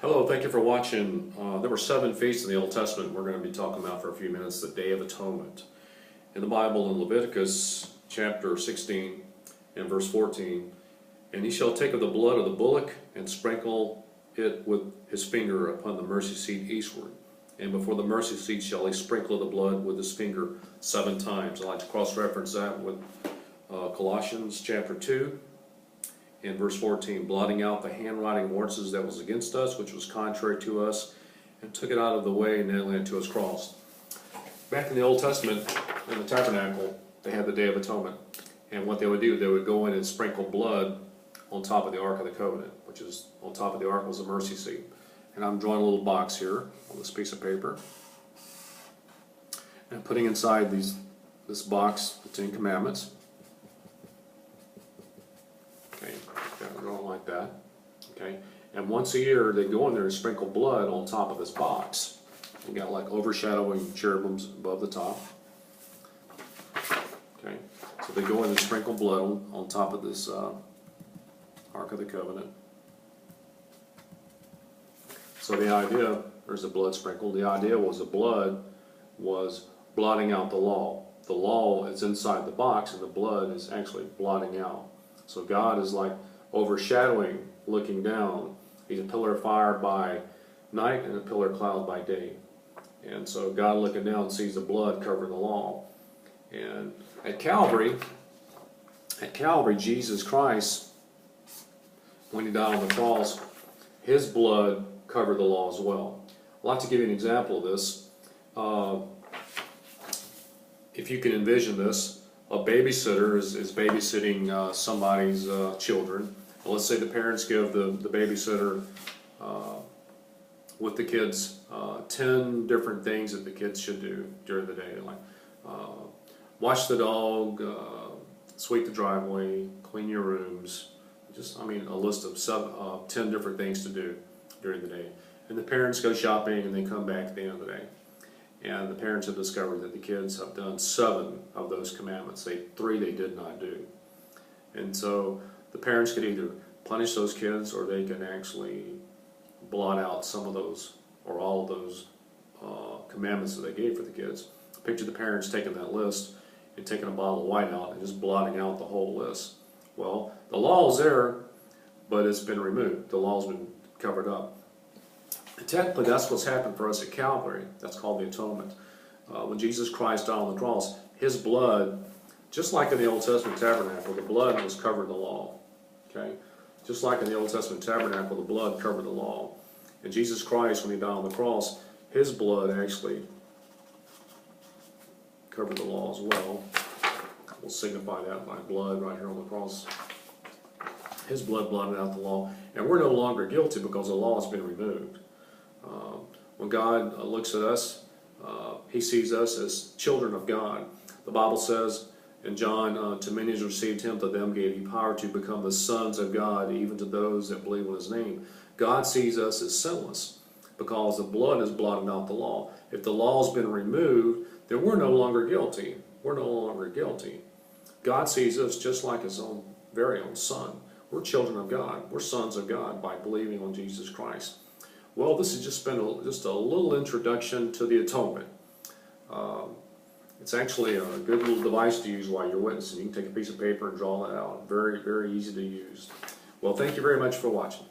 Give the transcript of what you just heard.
Hello, thank you for watching. There were 7 feasts in the Old Testament we're going to be talking about for a few minutes. The Day of Atonement. In the Bible, in Leviticus chapter 16 and verse 14, "And he shall take of the blood of the bullock and sprinkle it with his finger upon the mercy seat eastward. And before the mercy seat shall he sprinkle the blood with his finger 7 times. I like to cross-reference that with Colossians chapter 2. In verse 14, blotting out the handwriting of ordinances that was against us, which was contrary to us, and took it out of the way, and nailing it to his cross." Back in the Old Testament, in the tabernacle, they had the Day of Atonement. And what they would do, they would go in and sprinkle blood on top of the Ark of the Covenant, which is on top of the Ark was the mercy seat. And I'm drawing a little box here on this piece of paper. And putting inside this box the 10 Commandments. Okay, got it going like that. Okay, and once a year they go in there and sprinkle blood on top of this box. You got like overshadowing cherubims above the top. Okay, so they go in and sprinkle blood on top of this Ark of the Covenant. So the idea, there's the blood sprinkled. The idea was the blood was blotting out the law. The law is inside the box, and the blood is actually blotting out. So God is like overshadowing, looking down. He's a pillar of fire by night and a pillar of cloud by day. And so God looking down sees the blood covering the law. And at Calvary, Jesus Christ, when he died on the cross, his blood covered the law as well. I'd like to give you an example of this. If you can envision this, a babysitter is babysitting somebody's children. Well, let's say the parents give the babysitter with the kids 10 different things that the kids should do during the day, like wash the dog, sweep the driveway, clean your rooms. A list of 10 different things to do during the day. And the parents go shopping and they come back at the end of the day. And the parents have discovered that the kids have done 7 of those commandments. 3 they did not do. And so the parents could either punish those kids, or they can actually blot out some of those or all of those commandments that they gave for the kids. Picture the parents taking that list and taking a bottle of white out and just blotting out the whole list. Well, the law is there, but it's been removed. The law's been covered up. And technically, that's what's happened for us at Calvary. That's called the Atonement. When Jesus Christ died on the cross, his blood, just like in the Old Testament tabernacle, the blood was covering the law. Okay? Just like in the Old Testament tabernacle, the blood covered the law. And Jesus Christ, when he died on the cross, his blood actually covered the law as well. We'll signify that by blood right here on the cross. His blood blotted out the law. And we're no longer guilty because the law has been removed. When God looks at us, he sees us as children of God. The Bible says in John, to many as received him, to them gave he power to become the sons of God, even to those that believe in his name. God sees us as sinless because the blood has blotted out the law. If the law has been removed, then we're no longer guilty. We're no longer guilty. God sees us just like his own very own son. We're children of God. We're sons of God by believing on Jesus Christ. Well, this has just been just a little introduction to the Atonement. It's actually a good little device to use while you're witnessing. You can take a piece of paper and draw that out. Very, very easy to use. Well, thank you very much for watching.